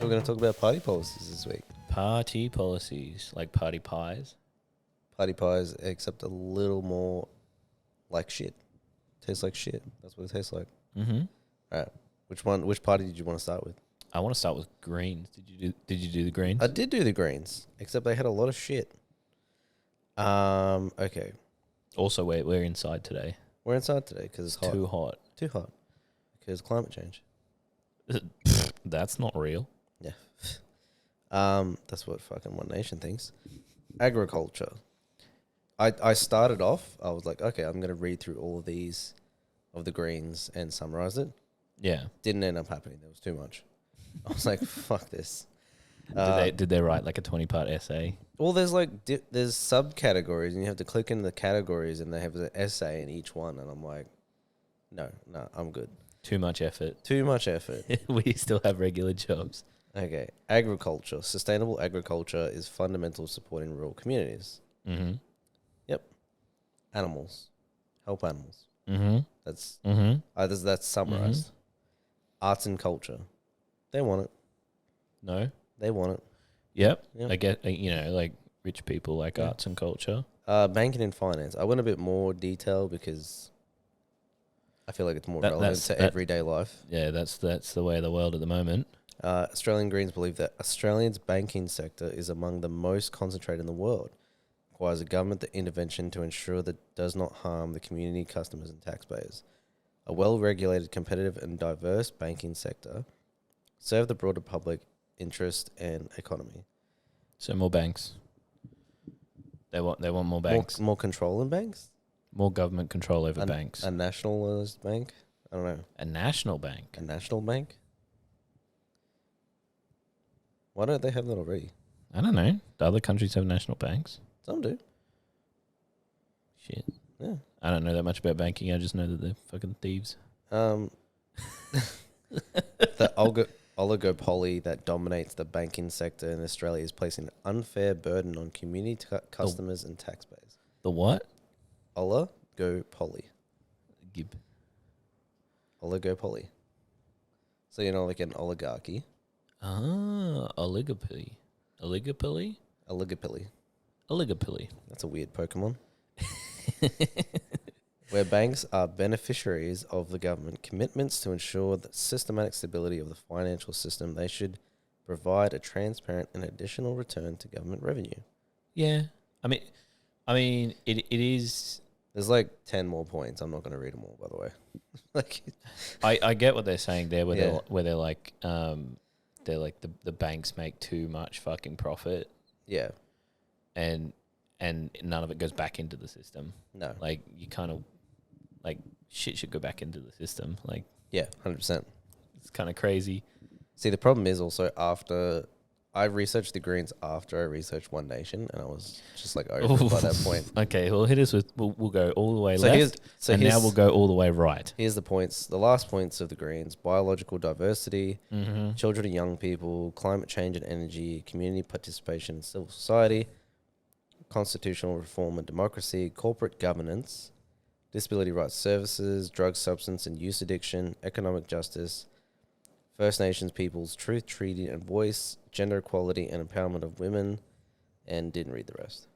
we're going to talk about party policies this week. Party policies, like party pies. Party pies, except a little more like shit. Tastes like shit. That's what it tastes like. Mm-hmm. All right. Which party did you want to start with? I want to start with greens. Did you do the greens? I did do the greens, except they had a lot of shit. Okay. Also, we're inside today. We're inside today because it's hot. Too hot. Too hot. Because climate change. That's not real. Yeah. That's what fucking One Nation thinks. Agriculture. I started off, I was like, okay, I'm going to read through all of these of the greens and summarize it. Yeah. Didn't end up happening. There was too much. I was like, fuck this. Did they write like a 20-part essay? Well, there's like there's subcategories, and you have to click into the categories, and they have an essay in each one, and I'm like, no, I'm good. Too much effort. Too much effort. We still have regular jobs. Okay, agriculture. Sustainable agriculture is fundamental to supporting rural communities. Mm-hmm. Yep. Animals. Help animals. Mm-hmm. That's summarized. Mm-hmm. Arts and culture. They want it. No. They want it. Yep. Yep. I get, like rich people like arts and culture. Banking and finance. I went a bit more detail because I feel like it's more relevant to everyday life. Yeah, that's the way of the world at the moment. Australian Greens believe that Australia's banking sector is among the most concentrated in the world. Requires a government intervention to ensure that it does not harm the community, customers and taxpayers. A well-regulated, competitive and diverse banking sector serve the broader public interest and economy. So more banks. They want more banks. More control in banks? More government control over banks. A nationalised bank? I don't know. A national bank. A national bank? Why don't they have that already? I don't know. Do other countries have national banks? Some do. Shit. Yeah. I don't know that much about banking. I just know that they're fucking thieves. The oligopoly that dominates the banking sector in Australia is placing an unfair burden on community customers and taxpayers. The what? Oligopoly. Gib. Oligopoly. So like an oligarchy. Ah, oligopoly. Oligopoly? Oligopoly. That's a weird Pokemon. Where banks are beneficiaries of the government commitments to ensure the systematic stability of the financial system, they should provide a transparent and additional return to government revenue. Yeah. I mean, it is. There's like 10 more points. I'm not going to read them all, by the way. I get what they're saying there, where they're like the banks make too much fucking profit. Yeah. And none of it goes back into the system. No. Like, you kind of, like, shit should go back into the system. Like, yeah, 100%. It's kind of crazy. See, the problem is also I researched the Greens after I researched One Nation, and I was just like over it by that point. Okay, well, hit us with, we'll go all the way left, and now we'll go all the way right. Here's the points, the last points of the Greens: biological diversity, children and young people, climate change and energy, community participation in civil society, constitutional reform and democracy, corporate governance, disability rights services, drug, substance and use addiction, economic justice, First Nations peoples, truth, treaty and voice, gender equality and empowerment of women, and didn't read the rest.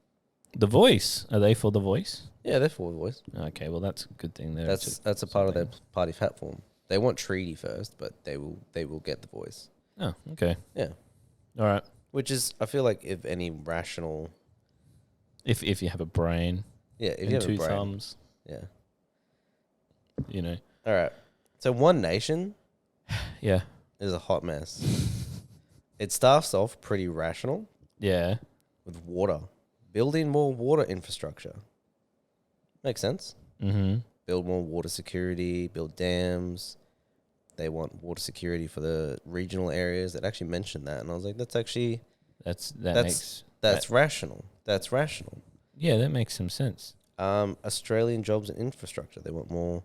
The Voice. Are they for the Voice? Yeah, they're for the voice. Okay, well, that's a good thing there. That's a part of their party platform. They want treaty first, but they will get the voice. Oh, okay. Yeah. All right. Which is, I feel like, if any rational... If you have a brain. Yeah, if and you have two a brain. thumbs. Yeah. All right. So One Nation... Yeah. is a hot mess. It starts off pretty rational. Yeah. With water. Building more water infrastructure. Makes sense. Mm-hmm. Build more water security, build dams. They want water security for the regional areas. That actually mentioned that. And I was like, that's actually... That's rational. That's rational. Yeah, that makes some sense. Australian jobs and infrastructure. They want more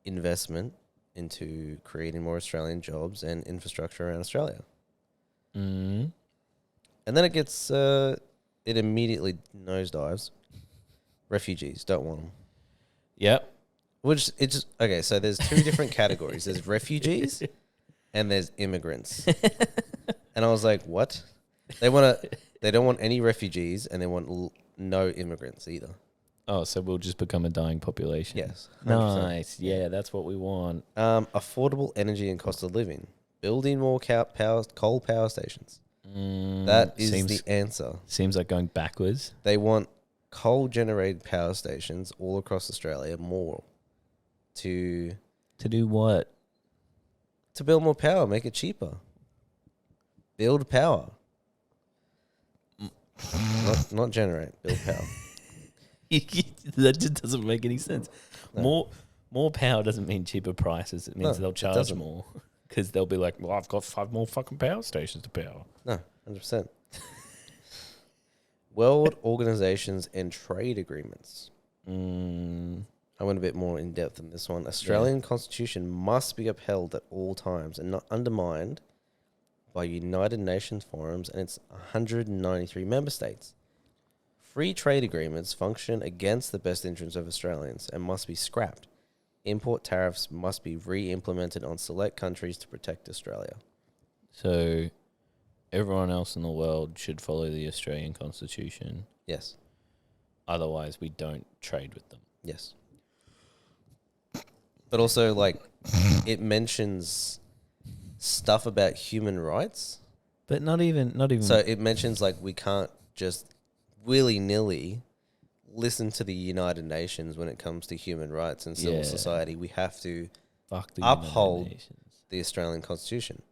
investment into creating more Australian jobs and infrastructure around Australia. Mm. And then it gets, it immediately nosedives. Refugees, don't want them. Yep. Which, okay, so there's two different categories. There's refugees and there's immigrants. And I was like, what? They don't want any refugees, and they want no immigrants either. Oh, so we'll just become a dying population. Yes. 100%. Nice. Yeah, that's what we want. Affordable energy and cost of living. Building more coal power stations. That is the answer. Seems like going backwards. They want coal-generated power stations all across Australia more to do what? To build more power, make it cheaper. Build power. not generate, build power. That just doesn't make any sense. No. More power doesn't mean cheaper prices. It means they'll charge more. Because they'll be like, well, I've got 5 more fucking power stations to power. No, 100%. World organizations and trade agreements. I went a bit more in depth in this one. Australian Constitution must be upheld at all times and not undermined by United Nations forums and its 193 member states. Free trade agreements function against the best interests of Australians and must be scrapped. Import tariffs must be re-implemented on select countries to protect Australia. So everyone else in the world should follow the Australian Constitution. Yes. Otherwise, we don't trade with them. Yes. But also, like, it mentions stuff about human rights. But not even. So it mentions, like, we can't just willy-nilly listen to the United Nations when it comes to human rights and civil society. We have to uphold the Australian Constitution.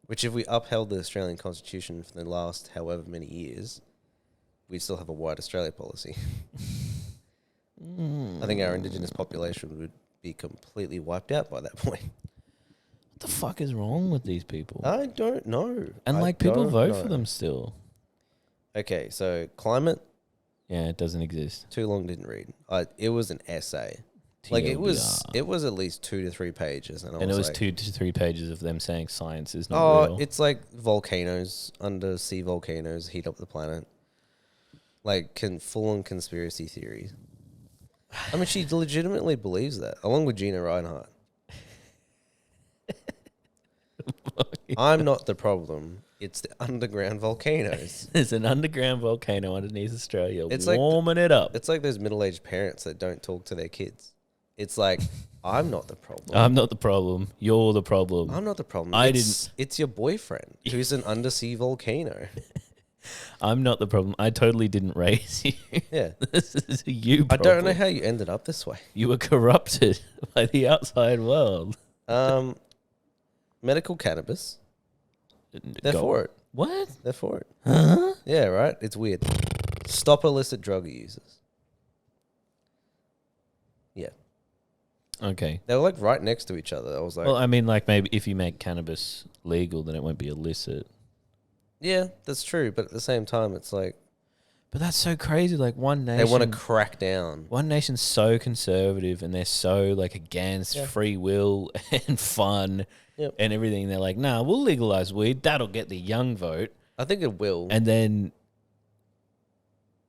Which, if we upheld the Australian Constitution for the last however many years, we'd still have a white Australia policy. I think our Indigenous population would be completely wiped out by that point. What the fuck is wrong with these people? I don't know. And people vote for them still. Okay, so climate. Yeah, it doesn't exist. Too long, didn't read. It was an essay. Like it was at least 2 to 3 pages, and it was like, 2 to 3 pages of them saying science is not real. It's like volcanoes, undersea volcanoes heat up the planet. Like full on conspiracy theories. I mean, she legitimately believes that, along with Gina Reinhardt. I'm not the problem. It's the underground volcanoes. There's an underground volcano underneath Australia. It's warming it up. It's like those middle-aged parents that don't talk to their kids. It's like, I'm not the problem. I'm not the problem. You're the problem. I'm not the problem. It's your boyfriend who's an undersea volcano. I'm not the problem. I totally didn't raise you. Yeah. This is you. I don't know how you ended up this way. You were corrupted by the outside world. Medical cannabis. They're for it. What? They're for it. Huh? Yeah, right? It's weird. Stop illicit drug users. Yeah. Okay. They were like right next to each other. I was like, well, I mean, like maybe if you make cannabis legal, then it won't be illicit. Yeah, that's true. But at the same time, it's like, but that's so crazy. Like one nation, they want to crack down. One nation's so conservative and they're so like against free will and fun and everything. They're like, nah, we'll legalize weed. That'll get the young vote. I think it will. And then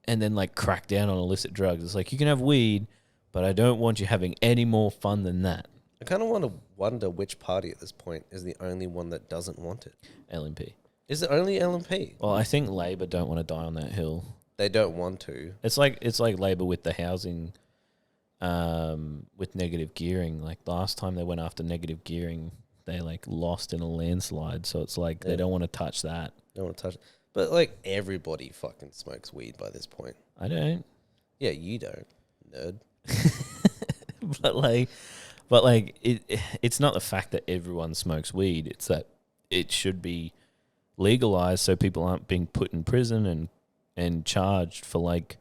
like crack down on illicit drugs. It's like, you can have weed, but I don't want you having any more fun than that. I kind of want to wonder which party at this point is the only one that doesn't want it. LNP. Is it only LNP? Well, I think Labor don't want to die on that hill. They don't want to. It's like Labor with the housing, with negative gearing. Like last time they went after negative gearing, they like lost in a landslide. So it's like they don't want to touch that. They don't want to touch it. But like everybody fucking smokes weed by this point. I don't. Yeah, you don't, nerd. but like it's not the fact that everyone smokes weed. It's that it should be legalized so people aren't being put in prison and charged for like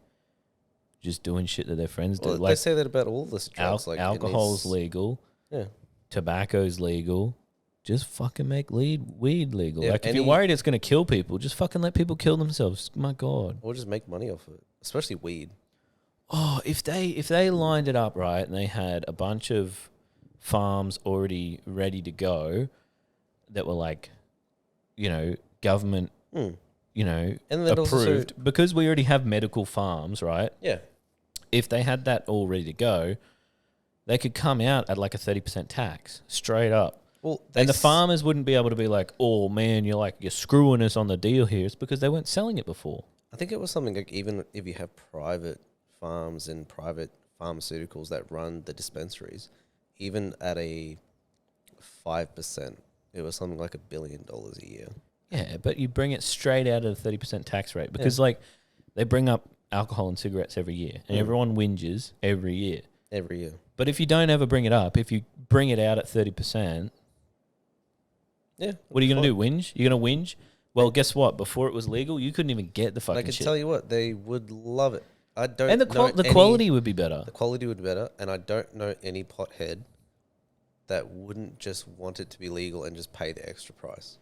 just doing shit that their friends do. Well, like they say that about all this drugs. Like alcohol's legal. Yeah. Tobacco's legal. Just fucking make weed legal. Yeah, like if you're worried it's gonna kill people, just fucking let people kill themselves. My God. Or just make money off it, especially weed. Oh, if they lined it up right and they had a bunch of farms already ready to go that were like, you know, government, you know, and approved, because we already have medical farms, right? Yeah. If they had that all ready to go, they could come out at like a 30% tax straight up. Well, and the farmers wouldn't be able to be like, oh man, you're screwing us on the deal here. It's because they weren't selling it before. I think it was something like even if you have private farms and private pharmaceuticals that run the dispensaries, even at a 5%, it was something like $1 billion a year. Yeah, but you bring it straight out of the 30% tax rate because like they bring up alcohol and cigarettes every year, and everyone whinges every year. Every year. But if you don't ever bring it up, if you bring it out at 30%, what are you going to do? Whinge? You're going to whinge? Well, guess what? Before it was legal, you couldn't even get the fucking shit. I can tell you what, they would love it. I don't and the quality would be better. The quality would be better, and I don't know any pothead that wouldn't just want it to be legal and just pay the extra price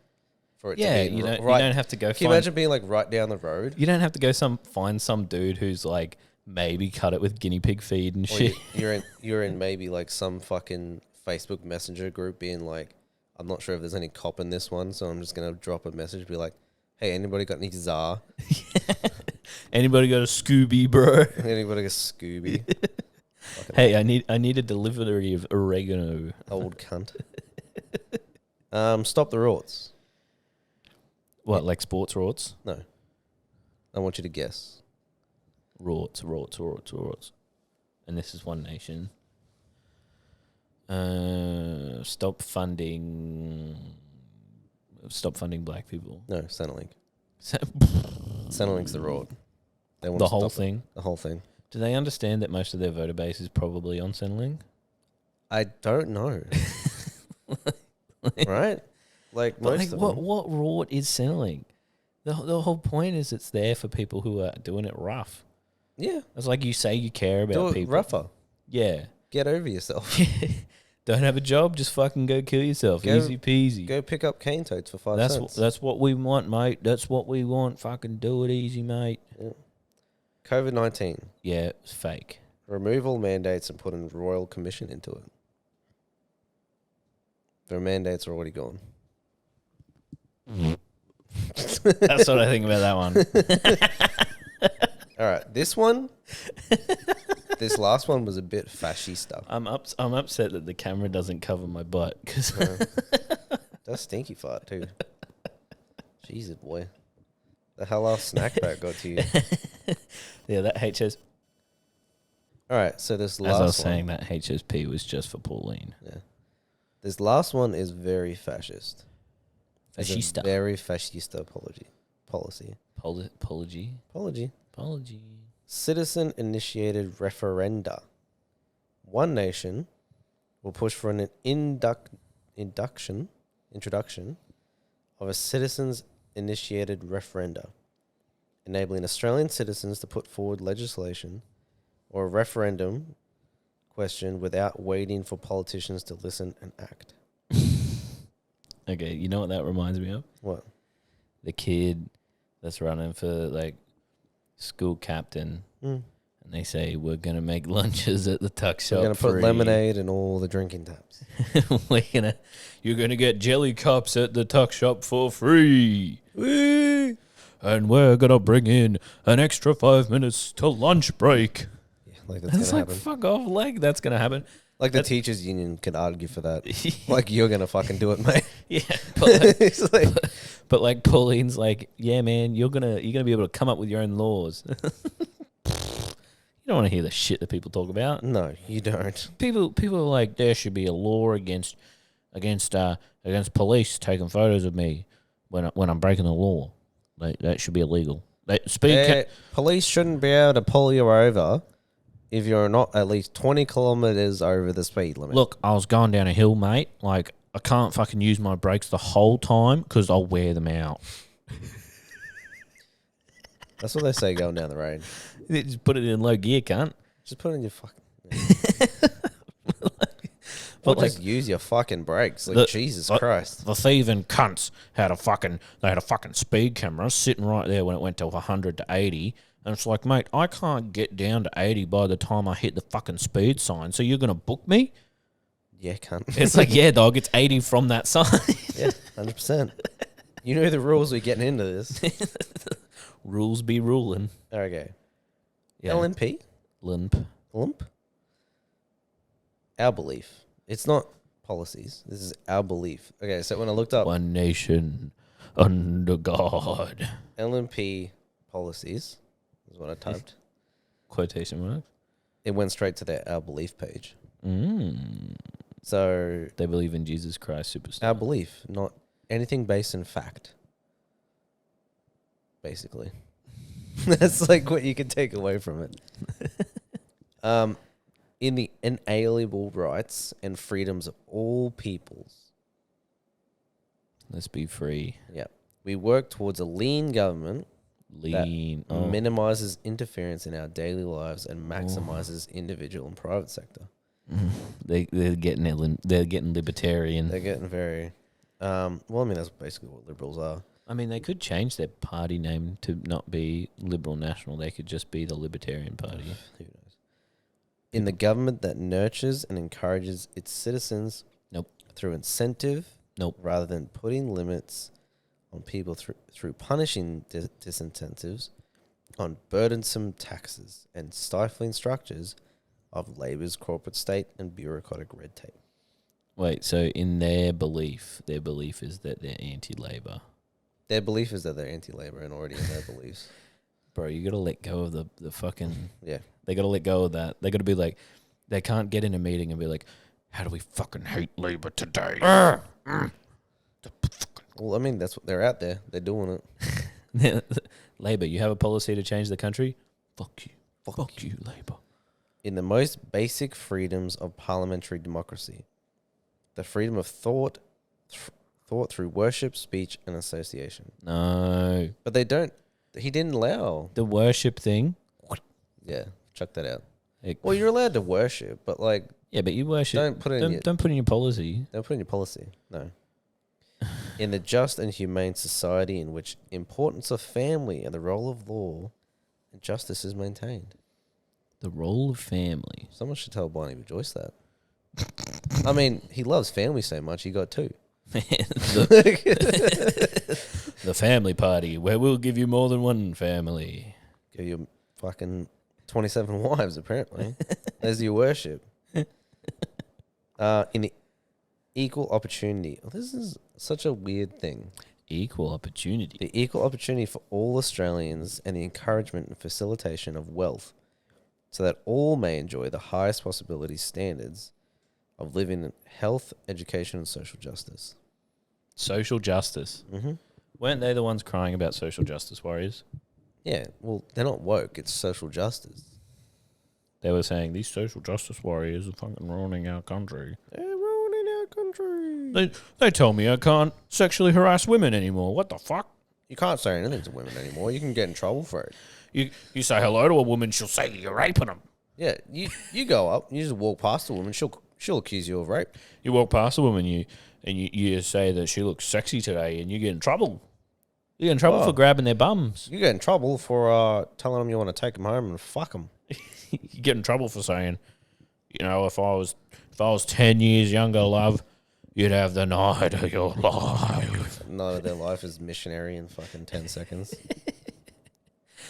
for it to be. You don't have to go. Can you imagine being like right down the road? You don't have to go find some dude who's like maybe cut it with guinea pig feed and shit. You're in maybe like some fucking Facebook Messenger group being like, I'm not sure if there's any cop in this one, so I'm just gonna drop a message, be like, hey, anybody got any Czar? Anybody got a Scooby, bro? Anybody got Scooby? Hey, I need a delivery of oregano. Old cunt. Stop the rorts. What, like sports rorts? No. I want you to guess. Rorts. And this is One Nation. Stop funding black people. No, Centrelink. Centrelink's the rort. The whole thing? The whole thing. Do they understand that most of their voter base is probably on Centrelink? I don't know. Right? Like most of them. What rort is Centrelink? The whole point is it's there for people who are doing it rough. Yeah. It's like you say you care about Do it people. rougher. Yeah. Get over yourself. Don't have a job, just fucking go kill yourself. Easy peasy. Go pick up cane toads for 5 cents. That's what we want, mate. That's what we want. Fucking do it easy, mate. Yeah. COVID-19. Yeah, it's fake. Remove all mandates and put a royal commission into it. The mandates are already gone. That's what I think about that one. All right, this last one was a bit fashy stuff. I'm upset that the camera doesn't cover my butt because that's stinky fart too. Jesus, boy, the hell else snack bag got to you? Yeah, that HS. All right, so this last as I was one, saying, that HSP was just for Pauline. Yeah, this last one is very fascist. Fascista. It's a very fascista policy. Apology. Citizen-initiated referenda. One Nation will push for an introduction of a citizens-initiated referenda, enabling Australian citizens to put forward legislation or a referendum question without waiting for politicians to listen and act. Okay, you know what that reminds me of? What? The kid that's running for like school captain, and they say we're gonna make lunches at the tuck shop. We're gonna put lemonade in all the drinking taps. You're gonna get jelly cups at the tuck shop for free. Whee! And we're gonna bring in an extra 5 minutes to lunch break. Yeah, like that's gonna happen. Fuck off, like that's gonna happen. Like the teachers' union could argue for that. Like you're gonna fucking do it, mate. Yeah, but like Pauline's like, yeah, man, you're gonna be able to come up with your own laws. You don't want to hear the shit that people talk about. No, you don't. People are like, there should be a law against police taking photos of me when I'm breaking the law. That should be illegal. Police shouldn't be able to pull you over if you're not at least 20 kilometers over the speed limit. Look, I was going down a hill, mate. Like, I can't fucking use my brakes the whole time because I'll wear them out. That's what they say going down the road. Just put it in low gear, cunt. Just put it in your fucking... But just use your fucking brakes. Like, Jesus Christ. The thieving cunts had a fucking speed camera sitting right there when it went to 100 to 80. And it's like, mate, I can't get down to 80 by the time I hit the fucking speed sign. So you're going to book me? Yeah, cunt. It's like, yeah, dog, it's 80 from that sign. Yeah, 100%. You know the rules. We're getting into this. Rules be ruling. Okay. Yeah. LNP? Limp. Our belief. It's not policies. This is our belief. Okay, so when I looked up One nation under God. LNP policies, is what I typed. Quotation marks. It went straight to their Our Belief page. Mm. So They believe in Jesus Christ Superstar. our belief, not anything based in fact. Basically. That's like what you can take away from it. In the inalienable rights and freedoms of all peoples. Let's be free. Yeah. We work towards a lean government Lean. that minimizes interference in our daily lives and maximizes individual and private sector. They're getting libertarian. They're getting very well, I mean that's basically what liberals are. I mean, they could change their party name to not be Liberal National. They could just be the Libertarian Party. Who knows? In the government that nurtures and encourages its citizens through incentive rather than putting limits on people through punishing disincentives, on burdensome taxes and stifling structures of labour's corporate state and bureaucratic red tape. Wait, so in their belief is that they're anti-Labor. Their belief is that they're anti-Labor and already in their beliefs. Bro, you got to let go of the fucking... Yeah. They got to let go of that. They got to be like... They can't get in a meeting and be like, how do we fucking hate Labor today? Well, I mean, that's what they're out there. They're doing it. Labor, you have a policy to change the country? Fuck you. Fuck you, Labor. In the most basic freedoms of parliamentary democracy, the freedom of thought through worship, speech, and association. No. But they don't. He didn't allow. The worship thing? Yeah, chuck that out. Well, you're allowed to worship, but like... Yeah, but you worship... Don't put it in your policy. Don't put it in your policy, no. In the just and humane society in which importance of family and the role of law and justice is maintained. The role of family. Someone should tell Barney Joyce that. I mean, he loves family so much, he got two. The family party, where we'll give you more than one family. Give you fucking 27 wives, apparently. There's your worship. In the equal opportunity. Oh, this is such a weird thing. Equal opportunity. The equal opportunity for all Australians and the encouragement and facilitation of wealth so that all may enjoy the highest possibility standards of living in health, education, and social justice. Social justice. Mm-hmm. Weren't they the ones crying about social justice warriors? Yeah, well, they're not woke. It's social justice. They were saying, these social justice warriors are fucking ruining our country. They're ruining our country. They tell me I can't sexually harass women anymore. What the fuck? You can't say anything to women anymore. You can get in trouble for it. You say hello to a woman, she'll say you're raping them. Yeah, you go up, you just walk past a woman, she'll accuse you of rape. You walk past a woman, you say that she looks sexy today, and you get in trouble. You get in trouble for grabbing their bums. You get in trouble for telling them you want to take them home and fuck them. You get in trouble for saying, you know, if I was 10 years younger, love, you'd have the night of your life. Night of their life is missionary in fucking 10 seconds.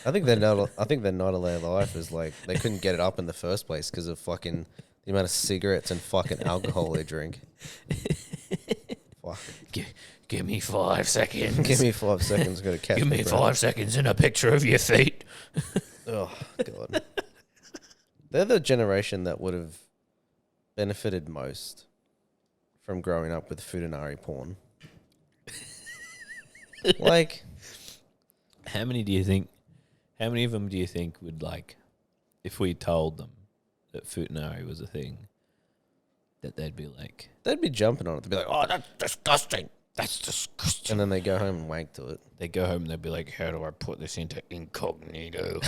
I think their night of their life is like they couldn't get it up in the first place because of fucking the amount of cigarettes and fucking alcohol they drink. Fuck. Give me 5 seconds. Give me 5 seconds. Got to catch. Give me 5 seconds and a picture of your feet. Oh God. They're the generation that would have benefited most from growing up with Futanari porn. Like, how many of them do you think would, like, if we told them that Futanari was a thing, that they'd be like... They'd be jumping on it. They'd be like, oh, that's disgusting. That's disgusting. And then they go home and wank to it. They go home and they'd be like, how do I put this into incognito?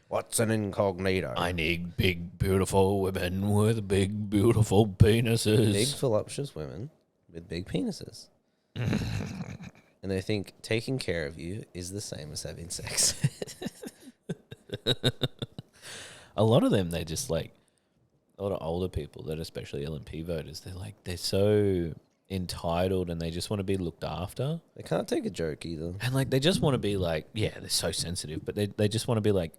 What's an incognito? I need big, beautiful women with big, beautiful penises. Big, voluptuous women with big penises. And they think taking care of you is the same as having sex. A lot of them, they just like, a lot of older people that especially LNP voters, they're so entitled and they just want to be looked after. They can't take a joke either. And like, they just want to be like, yeah, they're so sensitive, but they just want to be like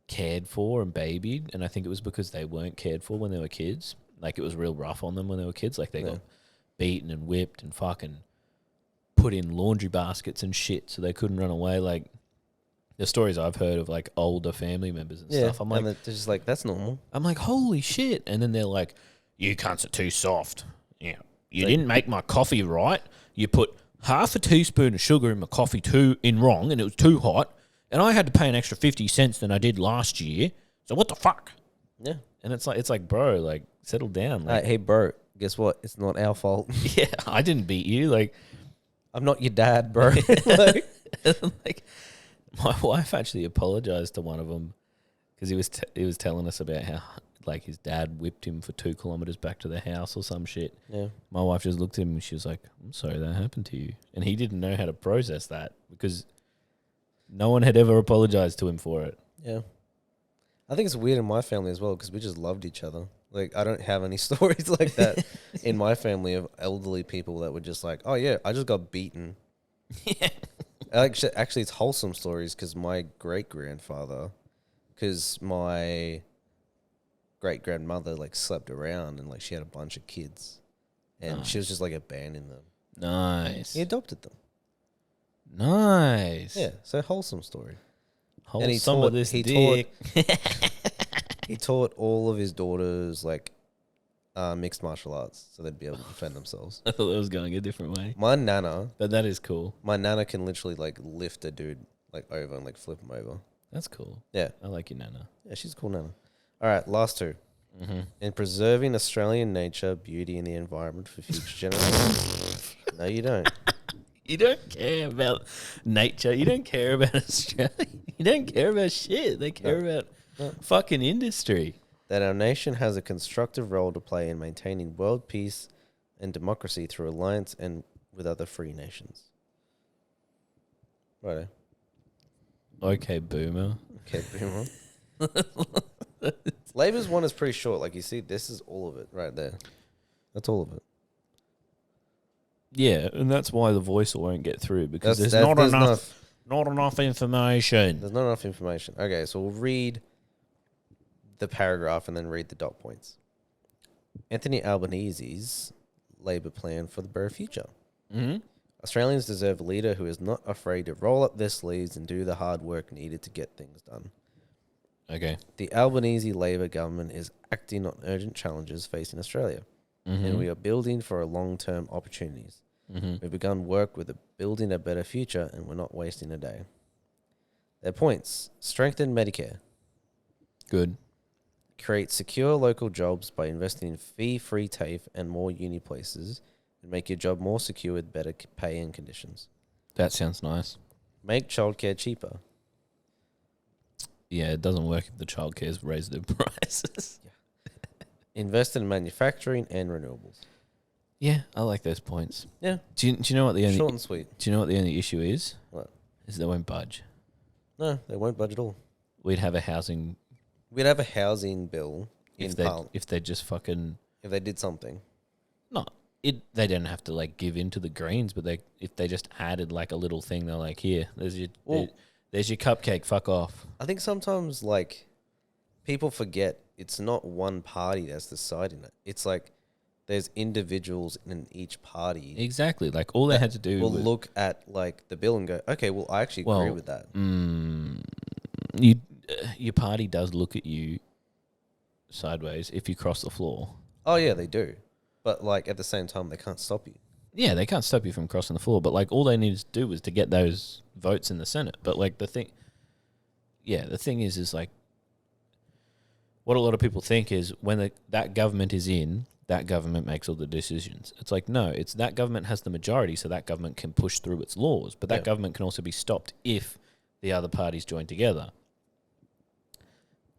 cared for and babied. And I think it was because they weren't cared for when they were kids. like it was real rough on them when they were kids. Like they got beaten and whipped and fucking put in laundry baskets and shit so they couldn't run away. Like the stories I've heard of like older family members and stuff. I'm like, they're just like, that's normal. I'm like, holy shit. And then they're like, you cunts are too soft. Yeah. You didn't make my coffee right. You put half a teaspoon of sugar in my coffee in wrong, and it was too hot. And I had to pay an extra 50 cents than I did last year. So what the fuck? Yeah. And it's like, bro, like, settle down. Like, Hey, bro, guess what? It's not our fault. yeah, I didn't beat you. Like, I'm not your dad, bro. like, my wife actually apologized to one of them because he was telling us about how like his dad whipped him for 2 kilometers back to the house or some shit. Yeah. My wife just looked at him and she was like, I'm sorry that happened to you. And he didn't know how to process that because no one had ever apologized to him for it. Yeah. I think it's weird in my family as well because we just loved each other. Like, I don't have any stories like that in my family of elderly people that were just like, oh, yeah, I just got beaten. Yeah. Actually, it's wholesome stories because my great-grandfather, because my great-grandmother, like, slept around and, like, she had a bunch of kids. And she was just, like, abandoning them. Nice. He adopted them. Nice. Yeah, so wholesome story. And he taught this dick. He taught all of his daughters, like, mixed martial arts so they'd be able to defend themselves. I thought it was going a different way. My nana... But that is cool. My nana can literally, like, lift a dude, like, over and, like, flip him over. That's cool. Yeah. I like your nana. Yeah, she's a cool nana. All right, last two. Mm-hmm. In preserving Australian nature, beauty, and the environment for future generations. No, you don't. You don't care about nature. You don't care about Australia. You don't care about shit. They care about fucking industry. That our nation has a constructive role to play in maintaining world peace and democracy through alliance and with other free nations. Righto. Okay, boomer. Okay, boomer. Labor's one is pretty short. Like, you see, this is all of it right there. That's all of it. Yeah, and that's why the voice won't get through because there's not enough information. There's not enough information. Okay, so we'll read the paragraph and then read the dot points. Anthony Albanese's Labor plan for the better future. Mm-hmm. Australians deserve a leader who is not afraid to roll up their sleeves and do the hard work needed to get things done. Okay. The Albanese Labor government is acting on urgent challenges facing Australia, and we are building for long-term opportunities. Mm-hmm. We've begun work with building a better future, and we're not wasting a day. Their points: strengthen Medicare. Good. Create secure local jobs by investing in fee-free TAFE and more uni places, and make your job more secure with better pay and conditions. That sounds nice. Make childcare cheaper. Yeah, it doesn't work if the childcare's raised their prices. Invest in manufacturing and renewables. Yeah, I like those points. Yeah. Do you know what the only Short and sweet. Do you know what the only issue is? What? Is they won't budge. No, they won't budge at all. We'd have a housing We'd have a housing bill in Parliament if they just fucking if they did something. They don't have to like give in to the Greens, but if they just added like a little thing, they're like, here, there's your cupcake, fuck off. I think sometimes like people forget it's not one party that's deciding it. It's like there's individuals in each party. Exactly. Like all they had to do was look at like the bill and go, okay, well I actually agree with that. Your party does look at you sideways if you cross the floor. Oh yeah, they do. But like at the same time, they can't stop you. Yeah, they can't stop you from crossing the floor. But like all they needed to do was to get those votes in the Senate. But like the thing is like what a lot of people think is when that government is in, that government makes all the decisions. It's like, no, it's that government has the majority, so that government can push through its laws. But that government can also be stopped if the other parties join together.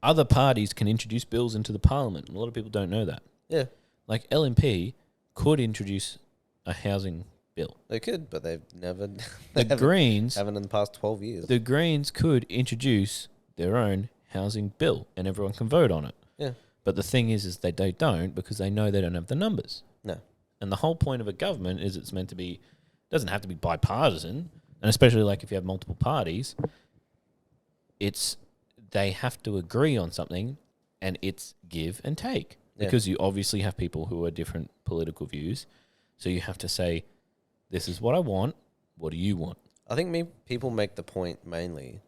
Other parties can introduce bills into the parliament. And a lot of people don't know that. Yeah. Like LNP could introduce a housing bill. They could, but they've never. The Greens haven't in the past 12 years. The Greens could introduce their own housing bill, and everyone can vote on it. Yeah. But the thing is they don't because they know they don't have the numbers. No. And the whole point of a government is it's meant to be, doesn't have to be bipartisan, and especially like if you have multiple parties, they have to agree on something, and it's give and take. because you obviously have people who are different political views. So you have to say, this is what I want. What do you want? I think people make the point mainly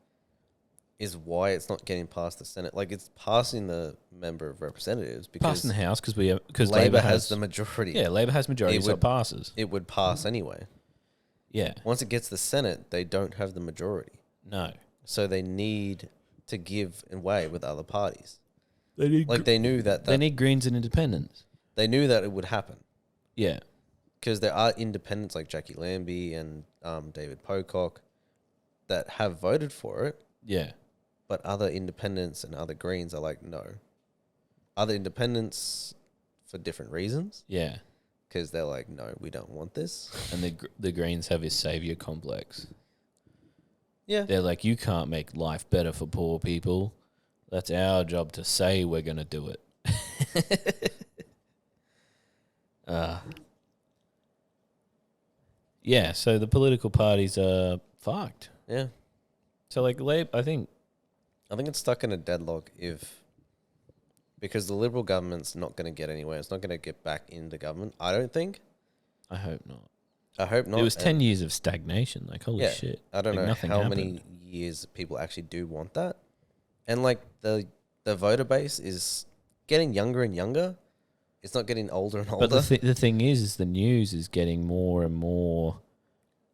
is why it's not getting past the Senate. Like, it's passing the member of representatives because Passing the House because Labor has the majority. Yeah, Labor has majority, so it passes. It would pass anyway. Yeah. Once it gets the Senate, they don't have the majority. No. So they need to give away with other parties. They need they knew that they need Greens and Independents. They knew that it would happen. Yeah. Because there are independents like Jackie Lambie and David Pocock that have voted for it. Yeah. But other independents and other Greens are like, no. Other independents for different reasons. Yeah. Because they're like, no, we don't want this. And the Greens have this saviour complex. Yeah. They're like, you can't make life better for poor people. That's our job to say we're going to do it. Yeah, so the political parties are fucked. Yeah. So, like, I think it's stuck in a deadlock because the Liberal government's not going to get anywhere. It's not going to get back into government, I don't think. I hope not. I hope not. It was 10 years of stagnation. Like, holy shit. I don't know how many years people actually do want that. And, like, the voter base is getting younger and younger. It's not getting older and older. But the thing is the news is getting more and more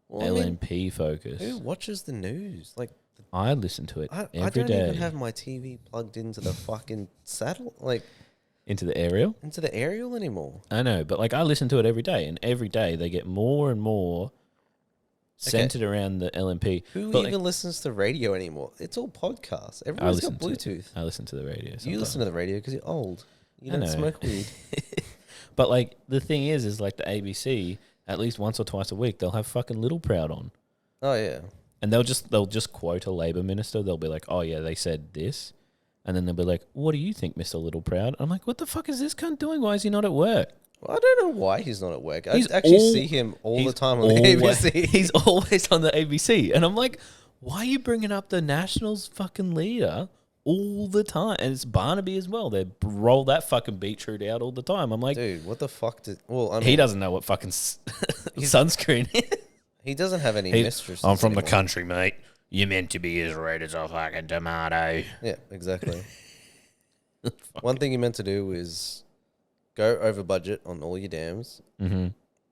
LNP focused. Who watches the news? Like, I listen to it every day. I don't even have my TV plugged into the fucking satellite, into the aerial anymore. I know, but like I listen to it every day, and every day they get more and more centered around the LNP. Who even listens to radio anymore? It's all podcasts. Everyone's got Bluetooth. I listen to the radio. Sometimes. You listen to the radio because you're old. You don't smoke weed. But like the thing is like the ABC, at least once or twice a week, they'll have fucking Little Proud on. Oh yeah. And they'll just quote a Labor minister. They'll be like, "Oh yeah, they said this," and then they'll be like, "What do you think, Mr. Little Proud?" I'm like, "What the fuck is this cunt doing? Why is he not at work?" Well, I don't know why he's not at work. I actually see him all the time on the ABC. He's always on the ABC, and I'm like, "Why are you bringing up the Nationals fucking leader all the time?" And it's Barnaby as well. They roll that fucking beetroot out all the time. I'm like, dude, what the fuck did? Well, I mean, he doesn't know what fucking sunscreen is. He doesn't have any mistresses. I'm from the country, mate. You're meant to be as red as a fucking tomato. Yeah, exactly. One thing you're meant to do is go over budget on all your dams. Mm-hmm.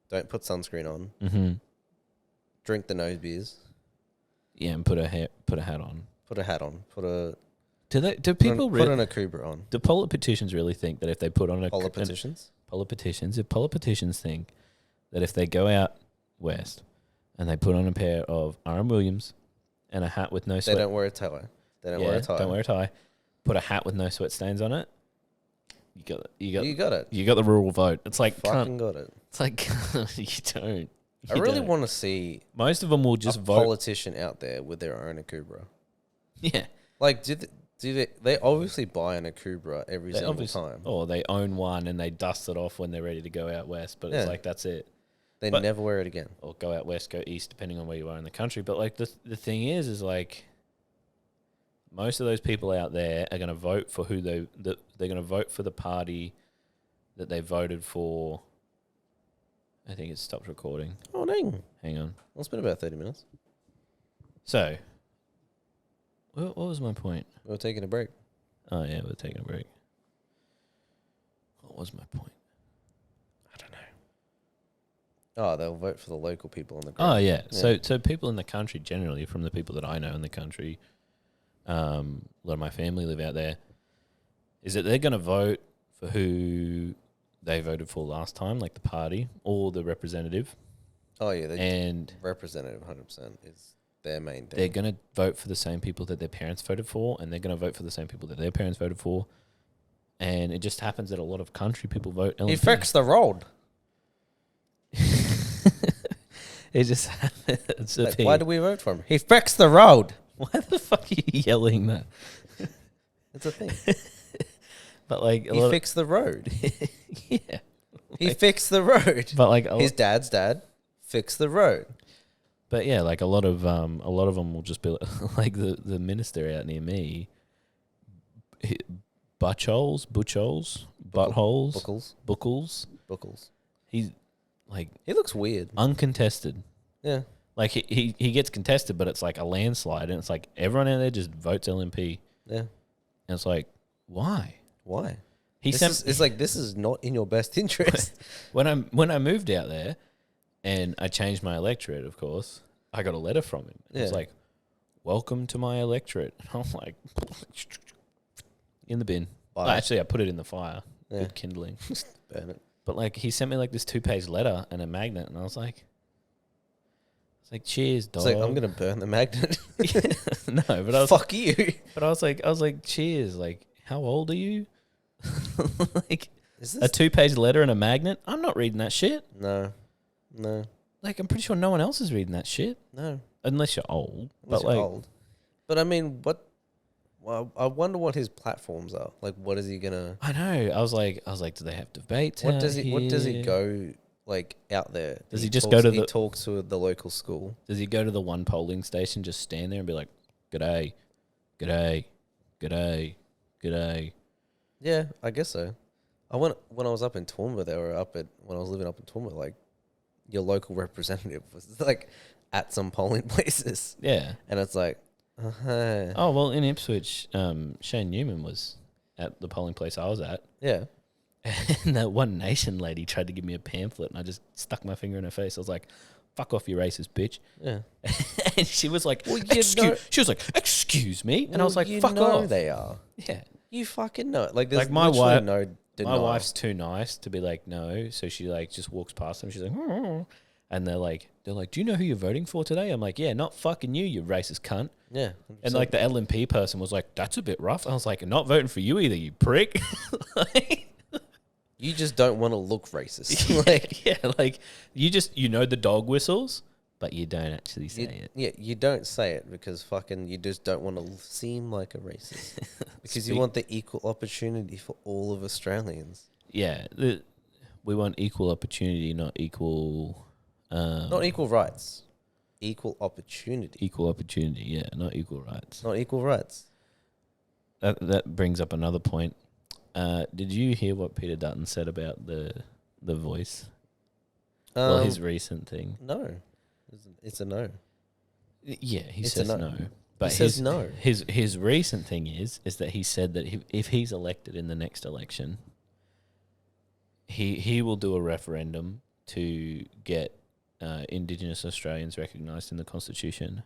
Don't put sunscreen on. Mm-hmm. Drink the nose beers. Yeah, and put a hat on. Put a hat on. Do people put an Akubra on? Do politicians really think that if they put on politicians? If politicians think that if they go out west and they put on a pair of R.M. Williams and a hat with no sweat... They don't wear a tie. Don't wear a tie. Put a hat with no sweat stains on it. You got it. You got it. You got the rural vote. It's like... Fucking got it. It's like... you don't. I really want to see... Most of them will just vote... politician out there with their own Akubra. Yeah. Like, do they obviously buy an Akubra every single time? Or they own one and they dust it off when they're ready to go out west. But it's like, that's it. They never wear it again. Or go out west, go east, depending on where you are in the country. But like the thing is like most of those people out there are going to vote for they're going to vote for the party that they voted for. I think it stopped recording. Oh, dang. Hang on. Well, it's been about 30 minutes. So, what was my point? We were taking a break. Oh, yeah, we're taking a break. What was my point? I don't know. Oh, they'll vote for the local people on the ground. Oh, yeah. So people in the country generally, from the people that I know in the country, a lot of my family live out there, is that they're going to vote for who they voted for last time, like the party or the representative. Oh, yeah. And representative 100% is their main thing. They're going to vote for the same people that their parents voted for, and they're going to vote for the same people that their parents voted for. And it just happens that a lot of country people vote LNP. He fixed the road. It just happens. Like, why do we vote for him? He fixed the road. Why the fuck are you yelling that? It's a thing. But like he fixed the road. Yeah. He fixed the road. But like his dad's dad fixed the road. But yeah, like a lot of them will just be like the minister out near me, Butchols, Buckles. He's like He looks weird. uncontested. Yeah. Like he gets contested, but it's like a landslide, and it's like everyone out there just votes LNP. Yeah. And it's like, why? Why? It's like this is not in your best interest. when I moved out there, and I changed my electorate. Of course, I got a letter from him. Yeah. It's like, "Welcome to my electorate." And I'm like, in the bin. Oh, actually, I put it in the fire. Yeah. Good kindling. Burn it. But like, he sent me like this 2-page letter and a magnet, and I was like, cheers, dog. It's like, I'm gonna burn the magnet. No, but I was fuck you. But I was like, cheers. Like, how old are you? Like, is this a 2-page letter and a magnet? I'm not reading that shit. No. Like, I'm pretty sure no one else is reading that shit. No, unless you're old. But I mean, what? Well, I wonder what his platforms are. Like, what is he gonna? I know. I was like, do they have debates? What does he go like out there? Does he just go to he talks to the local school? Does he go to the one polling station, just stand there and be like, "G'day, g'day, g'day, g'day"? Yeah, I guess so. When I was up in Toowoomba, when I was living up in Toowoomba, like your local representative was like at some polling places. Yeah, and it's like, oh well, in Ipswich, Shane Newman was at the polling place I was at. Yeah, and that One Nation lady tried to give me a pamphlet, and I just stuck my finger in her face. I was like, "Fuck off, you racist bitch!" Yeah, and she was like, well, she was like, "Excuse me," and I was like, "Fuck off." They are. Yeah, you fucking know it. Like, there's my wife. No denial. My wife's too nice to be like no, so she like just walks past them. She's like, and they're like, "Do you know who you're voting for today?" I'm like, "Yeah, not fucking you racist cunt." Yeah, 100%. And like the LNP person was like, "That's a bit rough." I was like, "Not voting for you either, you prick." You just don't want to look racist. Like, yeah, like you know the dog whistles, but you don't actually say it. Yeah, you don't say it because fucking you just don't want to seem like a racist. Because you want the equal opportunity for all of Australians. Yeah, we want equal opportunity, not equal... not equal rights. Equal opportunity. Equal opportunity, yeah, not equal rights. Not equal rights. That brings up another point. Did you hear what Peter Dutton said about the voice? Well, his recent thing. No. It's a no. Yeah, he says no. But he says no. His recent thing is that he said that if he's elected in the next election, he will do a referendum to get Indigenous Australians recognised in the Constitution.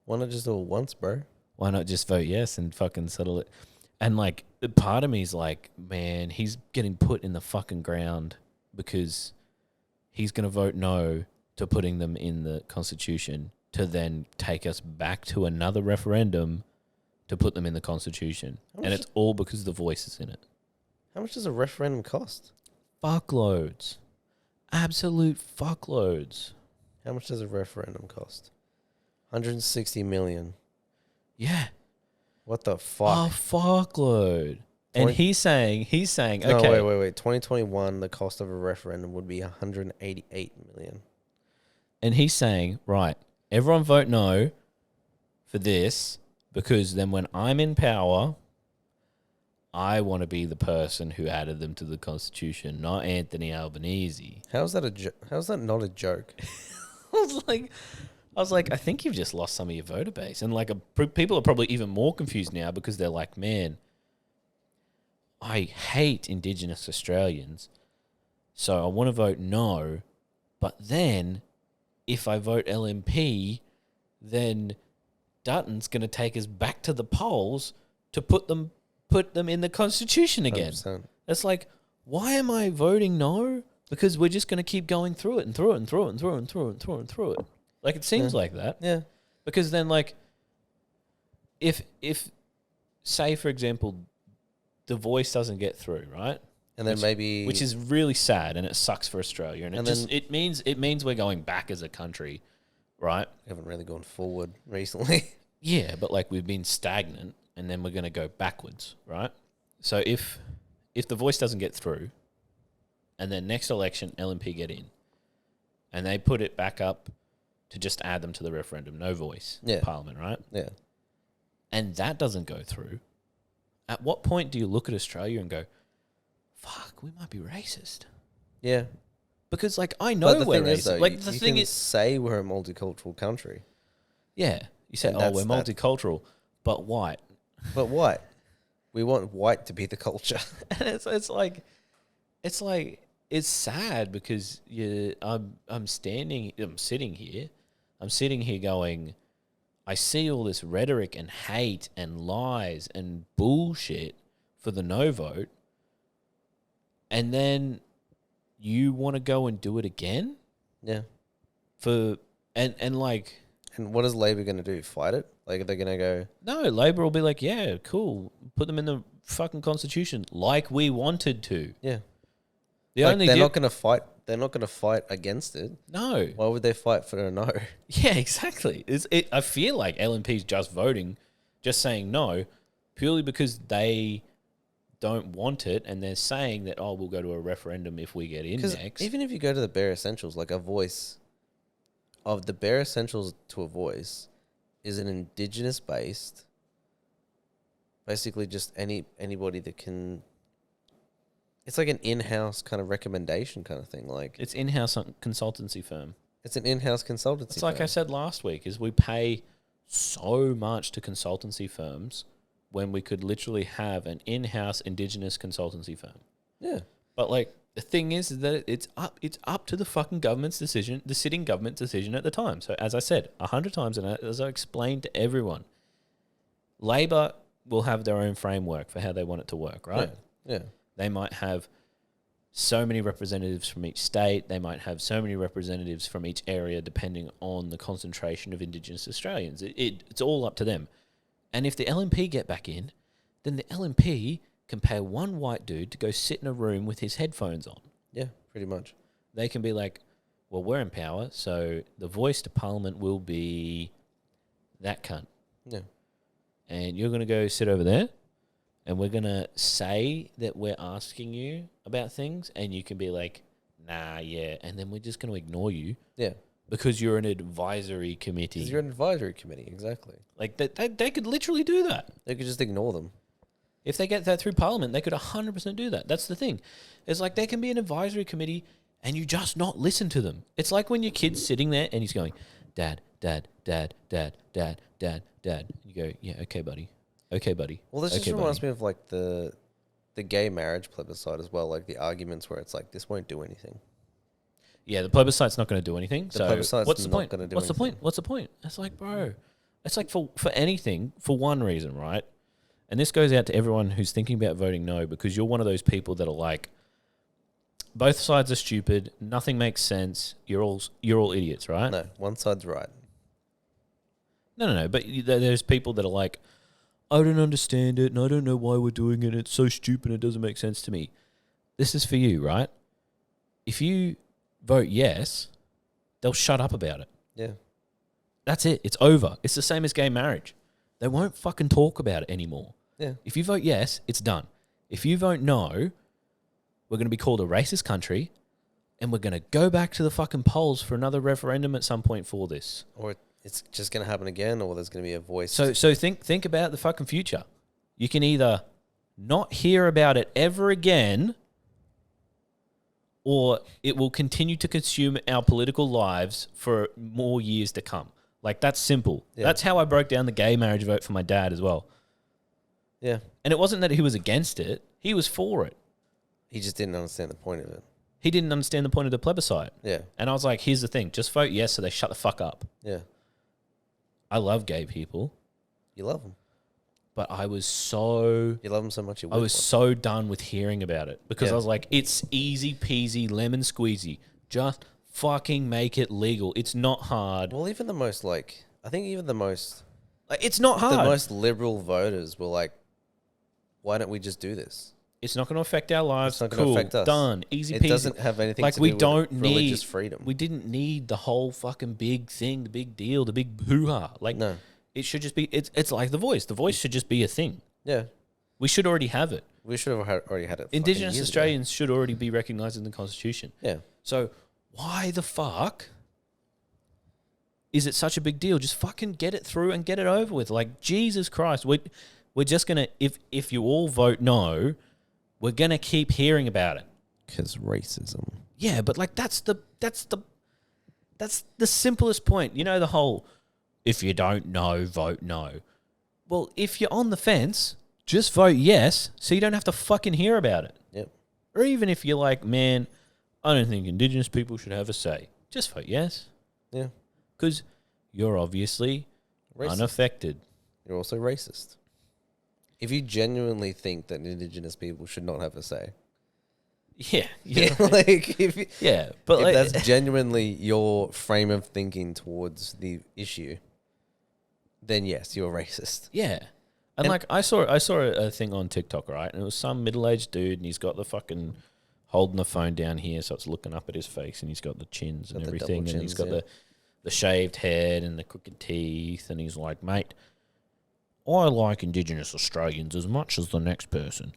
Why not just do it once, bro? Why not just vote yes and fucking settle it? And like, part of me is like, man, he's getting put in the fucking ground because he's going to vote no to putting them in the Constitution to then take us back to another referendum to put them in the Constitution. And it's all because the voice is in it. How much does a referendum cost? Fuckloads. Absolute fuckloads. How much does a referendum cost? 160 million. Yeah. What the fuck? A fuckload. And he's saying, okay. No, wait. 2021, the cost of a referendum would be 188 million. And he's saying, right, everyone vote no for this because then when I'm in power, I want to be the person who added them to the Constitution, not Anthony Albanese. How's that not a joke? I was like, I think you've just lost some of your voter base. And like people are probably even more confused now because they're like, man, I hate Indigenous Australians, so I want to vote no, but then if I vote LNP, then Dutton's going to take us back to the polls to put them in the Constitution again. 100%. It's like, why am I voting no? Because we're just going to keep going through it and through it and through it and through it and through it and through it and through it. Like, it seems like that. Yeah. Because then, like, if say, for example, the voice doesn't get through, right? And then which is really sad, and it sucks for Australia, and it means we're going back as a country, right? We haven't really gone forward recently. Yeah, but like we've been stagnant, and then we're going to go backwards, right? So if the voice doesn't get through, and then next election LNP get in, and they put it back up to just add them to the referendum, no voice, Parliament, right? Yeah, and that doesn't go through. At what point do you look at Australia and go, fuck, we might be racist. Yeah. Because, like, I know we're racist. Though, like, the you thing can is... say we're a multicultural country. Yeah. You say, And we're multicultural, but white. But white. We want white to be the culture. And it's like... It's sad because I'm sitting here going, I see all this rhetoric and hate and lies and bullshit for the no vote, and then you want to go and do it again? Yeah. And what is Labor going to do? Fight it? Like, are they going to go... No, Labor will be like, yeah, cool. Put them in the fucking Constitution like we wanted to. Yeah. They're not going to fight. They're not going to fight against it. No. Why would they fight for a no? Yeah, exactly. I feel like LNP's just voting, just saying no, purely because they don't want it, and they're saying that, we'll go to a referendum if we get in next. Even if you go to the bare essentials, like a voice of the bare essentials to a voice is an Indigenous based, basically just anybody that can. It's like an in-house kind of recommendation kind of thing. Like, it's in-house consultancy firm. It's an in-house consultancy It's like I said last week, is we pay so much to consultancy firms when we could literally have an in-house Indigenous consultancy firm. Yeah. But, like, the thing is that it's up to the fucking government's decision, the sitting government's decision at the time. So, as I said 100 times, and as I explained to everyone, Labor will have their own framework for how they want it to work, right? Yeah. They might have so many representatives from each state. They might have so many representatives from each area, depending on the concentration of Indigenous Australians. It's all up to them. And if the LNP get back in, then the LNP can pay one white dude to go sit in a room with his headphones on. Yeah, pretty much. They can be like, well, we're in power, so the voice to Parliament will be that cunt. Yeah. And you're going to go sit over there, and we're going to say that we're asking you about things, and you can be like, nah, yeah. And then we're just going to ignore you. Yeah. Because you're an advisory committee. Because you're an advisory committee, exactly. Like, they could literally do that. They could just ignore them. If they get that through Parliament, they could 100% do that. That's the thing. It's like they can be an advisory committee, and you just not listen to them. It's like when your kid's sitting there, and he's going, Dad, Dad, Dad, Dad, Dad, Dad, Dad. You go, yeah, okay, buddy. Okay, buddy. Well, this just reminds me of like the gay marriage plebiscite as well, like the arguments where it's like, this won't do anything. Yeah, the plebiscite's not going to do anything. The plebiscite's what's the not point? going to do What's anything. the point? What's the point? It's like, bro, it's like for anything, for one reason, right? And this goes out to everyone who's thinking about voting no, because you're one of those people that are like, both sides are stupid, nothing makes sense, you're all idiots, right? No, one side's right. No. But there's people that are like, I don't understand it, and I don't know why we're doing it. It's so stupid, it doesn't make sense to me. This is for you, right? If you vote yes, they'll shut up about it. Yeah. That's it. It's over. It's the same as gay marriage. They won't fucking talk about it anymore. Yeah. If you vote yes, it's done. If you vote no, we're going to be called a racist country, and we're going to go back to the fucking polls for another referendum at some point for this. Or it's just going to happen again, or there's going to be a voice. So think about the fucking future. You can either not hear about it ever again, or it will continue to consume our political lives for more years to come. Like, that's simple. Yeah. That's how I broke down the gay marriage vote for my dad as well. Yeah. And it wasn't that he was against it. He was for it. He just didn't understand the point of it. He didn't understand the point of the plebiscite. Yeah. And I was like, here's the thing. Just vote yes so they shut the fuck up. Yeah. I love gay people. You love them. But I was so... You love them so much you I was so done with hearing about it. Because I was like, it's easy peasy, lemon squeezy. Just fucking make it legal. It's not hard. Well, even the most, like... I think even the most... Like, it's not hard. The most liberal voters were like, why don't we just do this? It's not going to affect our lives. It's not going to affect us. Done. Easy peasy. It doesn't have anything like, to we do don't with need religious freedom. We didn't need the whole fucking big thing, the big deal, the big hoo-ha. Like, no. It should just be... It's like The Voice. The Voice should just be a thing. Yeah. We should already have it. We should have already had it. Indigenous Australians should already be recognised in the Constitution. Yeah. So why the fuck is it such a big deal? Just fucking get it through and get it over with. Like, Jesus Christ. We're just going to... If you all vote no, we're going to keep hearing about it. Because racism. Yeah, but like that's the simplest point. You know, the whole, if you don't know, vote no. Well, if you're on the fence, just vote yes, so you don't have to fucking hear about it. Yep. Or even if you're like, man, I don't think Indigenous people should have a say, just vote yes. Yeah. Because you're obviously Racist. unaffected. You're also racist. If you genuinely think that Indigenous people should not have a say. Yeah. Yeah, like if but like, that's genuinely your frame of thinking towards the issue, then yes, you're racist. yeah. And like I saw a thing on TikTok, right? And it was some middle-aged dude, and he's got the fucking holding the phone down here, so it's looking up at his face, and he's got the chins and everything, and he's got the shaved head and the crooked teeth, and he's like, mate, I like Indigenous Australians as much as the next person,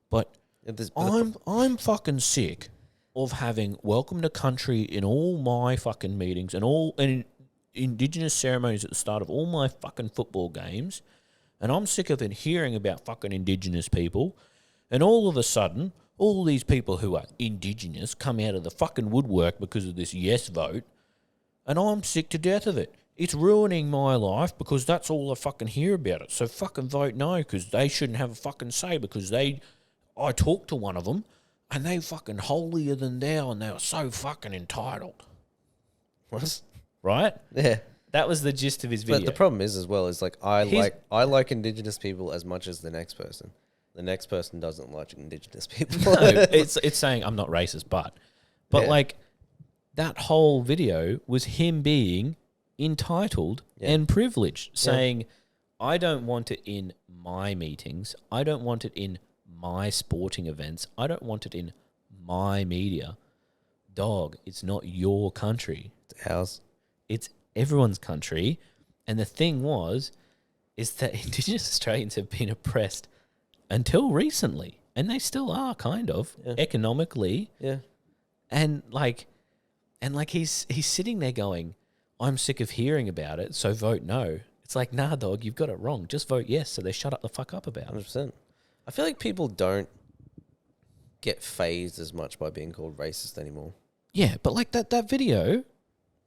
but I'm fucking sick of having welcome to country in all my fucking meetings and Indigenous ceremonies at the start of all my fucking football games. And I'm sick of it hearing about fucking Indigenous people. And all of a sudden, all these people who are Indigenous come out of the fucking woodwork because of this yes vote. And I'm sick to death of it. It's ruining my life because that's all I fucking hear about it. So fucking vote no, because they shouldn't have a fucking say, because I talked to one of them and they fucking holier than thou, and they were so fucking entitled. What? Right? Yeah. That was the gist of his video. But the problem is as well is like I like Indigenous people as much as the next person. The next person doesn't like Indigenous people. No, it's saying I'm not racist, but Yeah. like that whole video was him being entitled and privileged, saying, I don't want it in my meetings. I don't want it in my sporting events. I don't want it in my media. Dog, it's not your country. It's ours. It's everyone's country. And the thing is that Indigenous Australians have been oppressed until recently. And they still are, kind of, economically. Yeah. And he's sitting there going, I'm sick of hearing about it, so vote no. It's like, nah, dog, you've got it wrong. Just vote yes, so they shut up the fuck up about it. 100%. I feel like people don't get phased as much by being called racist anymore. Yeah, but like that video,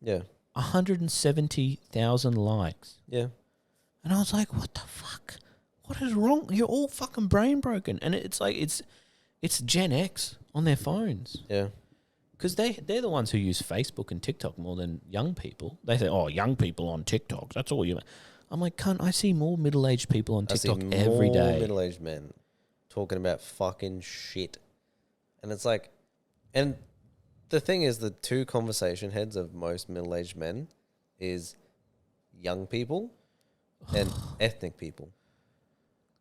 Yeah. 170,000 likes. Yeah. And I was like, what the fuck? What is wrong? You're all fucking brain broken. And it's like, it's Gen X on their phones. Yeah. Because they're the ones who use Facebook and TikTok more than young people. They say, oh, young people on TikTok, that's all you... I'm like, cunt, I see more middle-aged people on TikTok every day. More middle-aged men talking about fucking shit. And it's like... And the thing is, the two conversation heads of most middle-aged men is young people and ethnic people.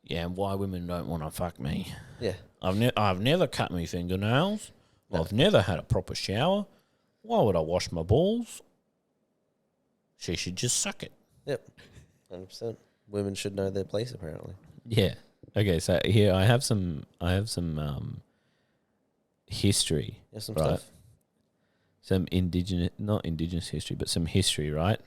Yeah, and why women don't want to fuck me. Yeah. I've never cut my fingernails. No. I've never had a proper shower. Why would I wash my balls? She should just suck it. Yep. 100%. Women should know their place, apparently. Yeah. Okay, so here I have some history. Yeah, some right? stuff. Some not indigenous history, but some history, right?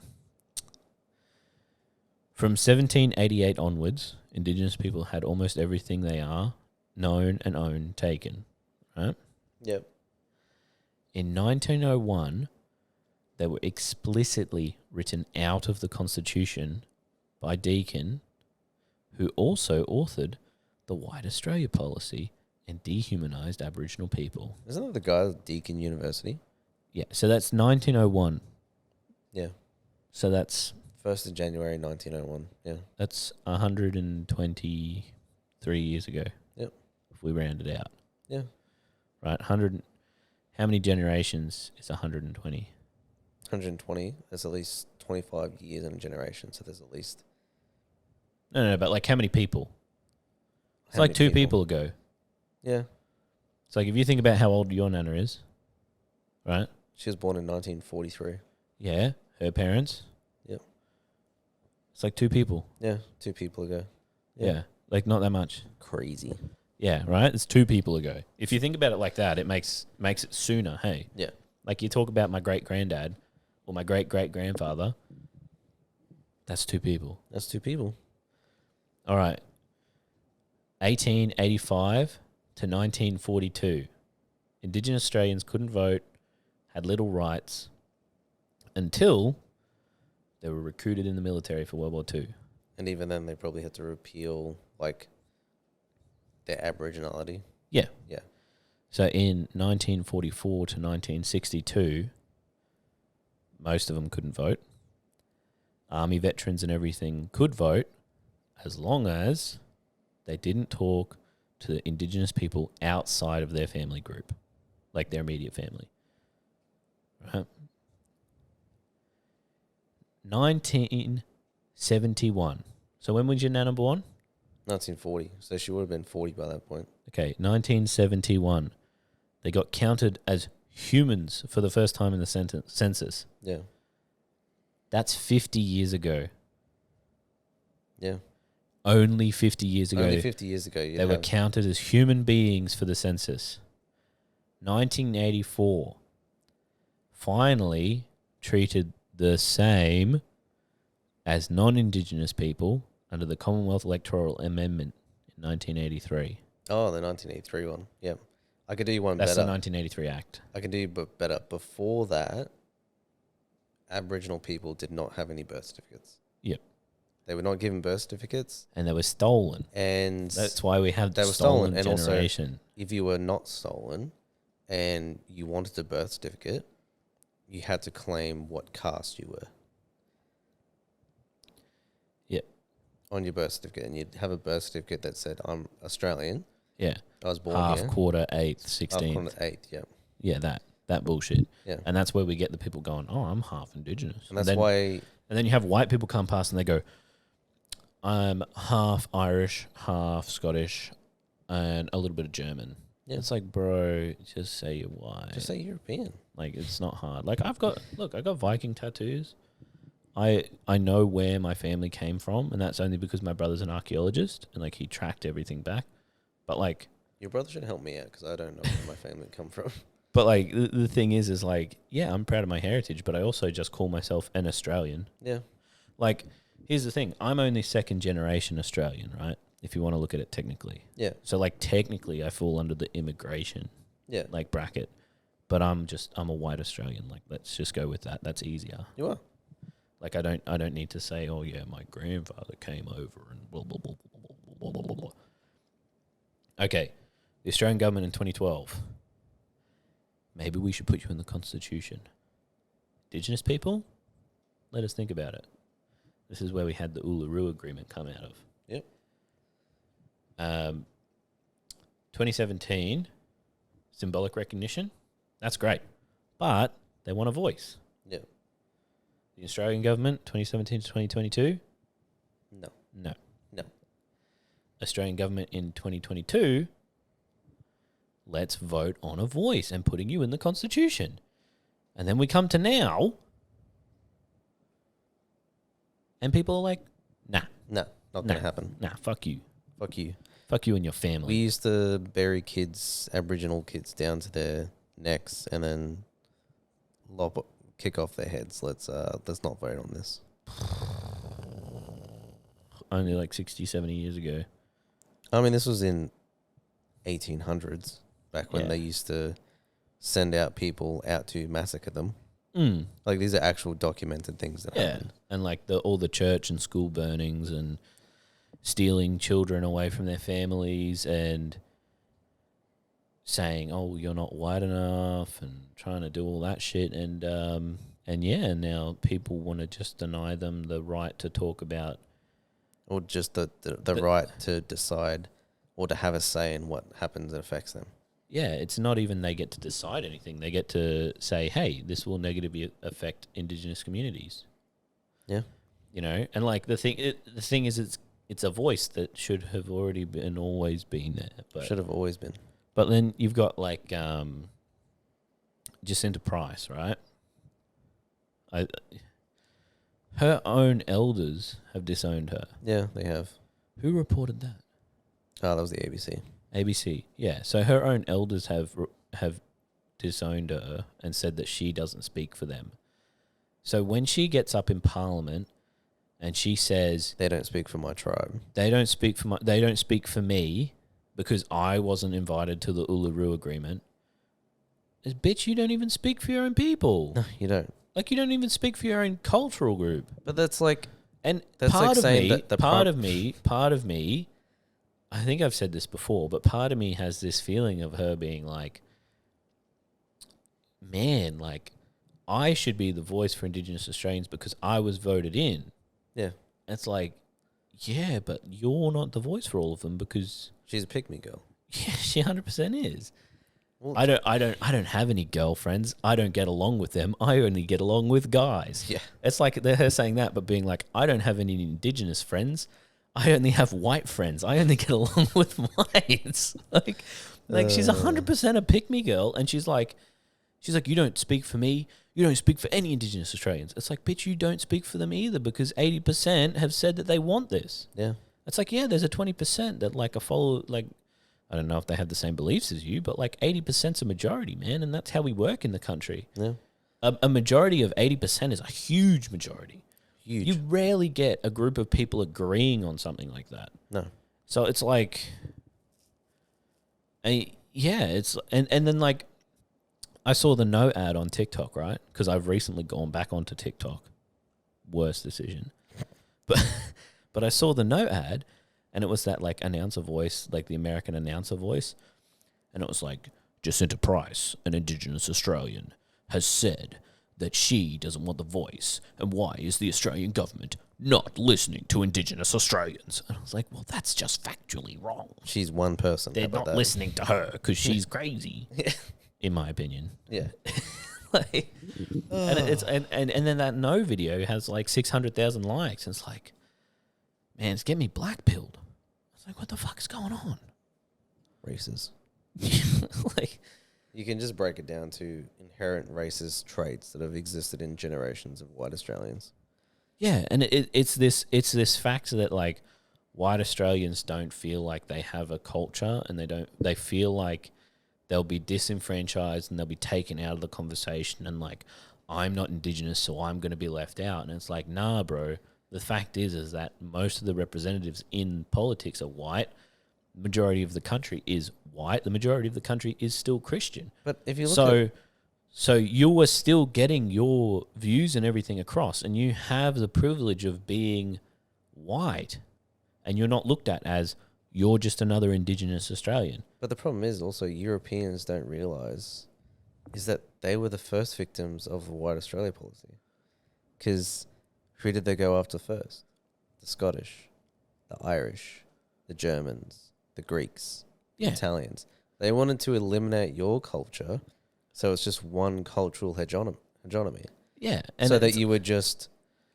From 1788 onwards, Indigenous people had almost everything they are, known and owned, taken, right? Yep. In 1901, they were explicitly written out of the Constitution by Deakin, who also authored the White Australia Policy and dehumanised Aboriginal people. Isn't that the guy at Deakin University? Yeah, so that's 1901. Yeah. So that's... 1st of January 1901, yeah. That's 123 years ago. Yep. If we round it out. Yeah. Right, 100... How many generations is 120? 120. There's at least 25 years in a generation, so there's at least... No, but like how many people? It's like two people ago. Yeah. It's like if you think about how old your nana is, right? She was born in 1943. Yeah, her parents. Yep. It's like two people. Yeah, 2 people ago. Yeah, like not that much. Crazy. Yeah, right? It's 2 people ago. If you think about it like that, it makes it sooner, hey? Yeah. Like you talk about my great-granddad or my great-great-grandfather, that's 2 people. That's 2 people. All right. 1885 to 1942, Indigenous Australians couldn't vote, had little rights, until they were recruited in the military for World War II. And even then, they probably had to repeal, like, their Aboriginality. Yeah. Yeah. So in 1944 to 1962, most of them couldn't vote. Army veterans and everything could vote as long as they didn't talk to the Indigenous people outside of their family group, like their immediate family. Right? 1971. So when was your nana born? 1940. So she would have been 40 by that point. Okay, 1971. They got counted as humans for the first time in the census. Yeah. That's 50 years ago. Yeah. Only 50 years ago. Only 50 years ago. They were counted as human beings for the census. 1984. Finally treated the same as non-Indigenous people under the Commonwealth Electoral Amendment in 1983. Oh, the 1983 one. Yeah. I could do you one That's better. the 1983 Act. I can do you better. Before that, Aboriginal people did not have any birth certificates. Yep. They were not given birth certificates. And they were stolen. And that's why we have they the were stolen stolen. And generation. also, if you were not stolen and you wanted a birth certificate, you had to claim what caste you were. Yep. On your birth certificate. And you'd have a birth certificate that said, I'm Australian. Yeah. I was born half, here. quarter, eighth, 16th. Half, quarter, eighth, yeah. Yeah, that bullshit. Yeah. And that's where we get the people going, oh, I'm half Indigenous. And that's why... And then you have white people come past and they go, I'm half Irish, half Scottish, and a little bit of German. Yeah. It's like, bro, just say you're white. Just say European. Like, it's not hard. Like, I got Viking tattoos. I know where my family came from, and that's only because my brother's an archaeologist, and, like, he tracked everything back. But, like... Your brother should help me out, because I don't know where my family come from. But, like, the thing is, like, yeah, I'm proud of my heritage, but I also just call myself an Australian. Yeah. Like, here's the thing. I'm only second generation Australian, right? If you want to look at it technically. Yeah. So, like, technically I fall under the immigration, like, bracket. But I'm a white Australian. Like, let's just go with that. That's easier. You are. Like, I don't need to say, oh, yeah, my grandfather came over and blah, blah, blah, blah, blah, blah, blah. Okay. The Australian government in 2012. Maybe we should put you in the Constitution. Indigenous people? Let us think about it. This is where we had the Uluru Agreement come out of. Yep. 2017, symbolic recognition. That's great. But they want a voice. Yeah. The Australian government, 2017 to 2022? No. No. No. Australian government in 2022... let's vote on a voice and putting you in the Constitution. And then we come to now, and people are like, nah. No, not going to happen. Nah, fuck you. Fuck you. Fuck you and your family. We used to bury kids, Aboriginal kids, down to their necks and then kick off their heads. Let's not vote on this. Only like 60, 70 years ago. I mean, this was in 1800s. Back when they used to send out people out to massacre them. Mm. Like, these are actual documented things that happened. And like all the church and school burnings and stealing children away from their families and saying, oh, you're not white enough and trying to do all that shit. And now people want to just deny them the right to talk about. Or just the right to decide or to have a say in what happens and affects them. Yeah, it's not even they get to decide anything. They get to say, hey, this will negatively affect Indigenous communities. Yeah. You know, and like the thing is it's a voice that should have already been always been there. But should have always been. But then you've got like Jacinta Price, right? Her own elders have disowned her. Yeah, they have. Who reported that? Oh, that was the ABC. ABC, yeah. So her own elders have disowned her and said that she doesn't speak for them. So when she gets up in Parliament and she says they don't speak for my tribe, they don't speak for me, because I wasn't invited to the Uluru Agreement is, bitch, you don't even speak for your own people. No, you don't. Like, you don't even speak for your own cultural group. But that's like, And that's part like of saying me, that the part of me, I think I've said this before, but part of me has this feeling of her being like, man, like, I should be the voice for Indigenous Australians because I was voted in. Yeah. It's like, yeah, but you're not the voice for all of them because She's a pick-me girl. yeah, she 100% is. Well, I don't have any girlfriends. I don't get along with them. I only get along with guys. Yeah. It's like they're her saying that, but being like, I don't have any Indigenous friends. I only have white friends. I only get along with whites. like she's 100% a pick-me girl, and she's like, you don't speak for me. You don't speak for any Indigenous Australians. It's like, bitch, you don't speak for them either because 80% have said that they want this. Yeah. It's like, yeah, there's a 20% that like a follow, like, I don't know if they have the same beliefs as you, but like 80%'s a majority, man, and that's how we work in the country. Yeah. A majority of 80% is a huge majority. Huge. You rarely get a group of people agreeing on something like that. No. So it's like, it's and then like, I saw the no ad on TikTok, right? Because I've recently gone back onto TikTok. Worst decision, but I saw the no ad, and it was that like announcer voice, like the American announcer voice, and it was like, Jacinta Price, an Indigenous Australian, has said that she doesn't want the voice, and why is the Australian government not listening to Indigenous Australians? And I was like, well, that's just factually wrong. She's one person. They're not listening to her because she's crazy, Yeah. in my opinion. Yeah. Like, and it's and then that no video has like 600,000 likes. And it's like, man, it's getting me black-pilled. It's like, what the fuck is going on? Races. Like, You can just break it down to inherent racist traits that have existed in generations of white Australians. yeah, and it's this fact that like white Australians don't feel like they have a culture, and they feel like they'll be disenfranchised and they'll be taken out of the conversation, and like, I'm not Indigenous, so I'm going to be left out. And it's like, nah, bro. The fact is that most of the representatives in politics are white. The majority of the country is white. The majority of the country is still Christian. But if you look So you are still getting your views and everything across, and you have the privilege of being white, and you're not looked at as you're just another Indigenous Australian. But the problem is also Europeans don't realise is that they were the first victims of the White Australia policy. Because who did they go after first? The Scottish, the Irish, the Germans, the Greeks, the Italians. They wanted to eliminate your culture, so it's just one cultural hegemony. Yeah. And so that you were just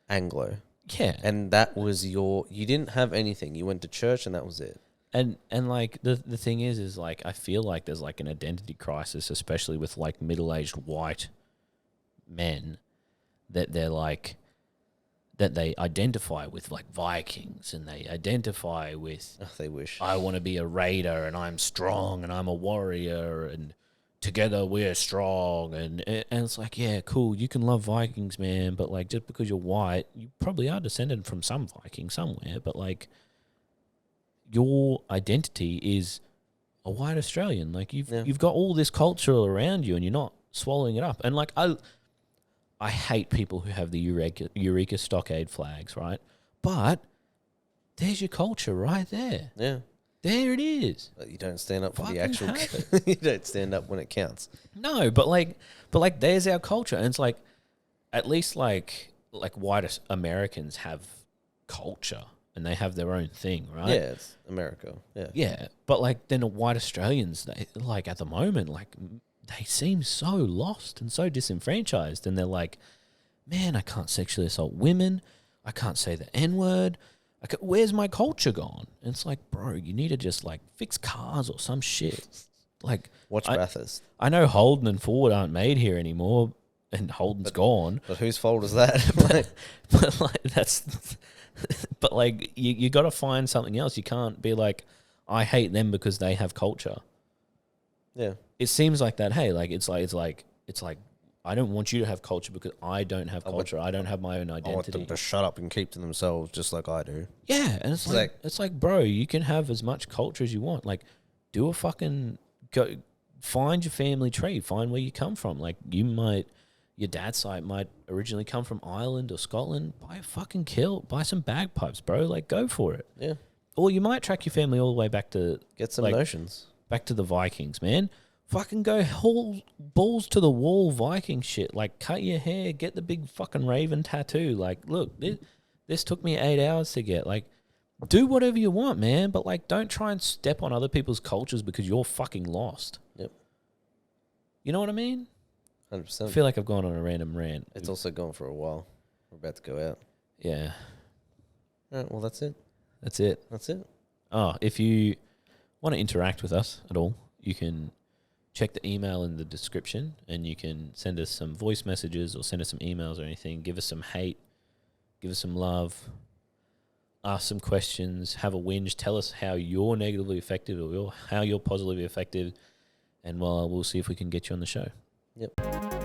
Anglo. Yeah. And that was you didn't have anything. You went to church and that was it. And like the thing is like, I feel like there's like an identity crisis, especially with like middle-aged white men, that they're like, that they identify with like Vikings, and they identify with, They wish. I want to be a raider, and I'm strong, and I'm a warrior, and together we're strong. And it's like, yeah, cool, you can love Vikings, man, but like, just because you're white, you probably are descended from some Viking somewhere, but like, your identity is a white Australian. Like, you've got all this culture around you, and you're not swallowing it up. And like, I hate people who have the Eureka Stockade flags, right? But there's your culture right there. Yeah. There it is. But you don't stand up for the Fucking actual. have it. You don't stand up when it counts. No, but like there's our culture. And it's like, at least like white Americans have culture, and they have their own thing, right? Yeah, it's America. Yeah. Yeah, but like, then white Australians, they like, at the moment, like, they seem so lost and so disenfranchised, and they're like, man, I can't sexually assault women, I can't say the N-word, where's my culture gone? And it's like, bro, you need to just like fix cars or some shit. Like, Watch Bathurst. I know Holden and Ford aren't made here anymore, and Holden's gone. But whose fault is that? But like, that's... But like, you got to find something else. You can't be like, I hate them because they have culture. Yeah. It seems like that. Hey, like, it's like I don't want you to have culture because I don't have culture. I don't have my own identity. I want them to shut up and keep to themselves, just like I do. Yeah, and it's like, bro, you can have as much culture as you want. Like, do a fucking go find your family tree, find where you come from. Like your dad's side might originally come from Ireland or Scotland. Buy a fucking kilt, buy some bagpipes, bro. Like, go for it. Yeah. Or you might track your family all the way back to Get some notions. back to the Vikings, man. Fucking go whole balls to the wall Viking shit. Like, cut your hair, get the big fucking raven tattoo. Like, look, this took me 8 hours to get. Like, do whatever you want, man. But, like, don't try and step on other people's cultures because you're fucking lost. Yep. You know what I mean? 100%. I feel like I've gone on a random rant. It's also gone for a while. We're about to go out. Yeah. All right, well, that's it. That's it. That's it. Oh, if you want to interact with us at all, you can check the email in the description and you can send us some voice messages or send us some emails or anything. Give us some hate. Give us some love. Ask some questions. Have a whinge. Tell us how you're negatively affected or how you're positively affected. And we'll see if we can get you on the show. Yep.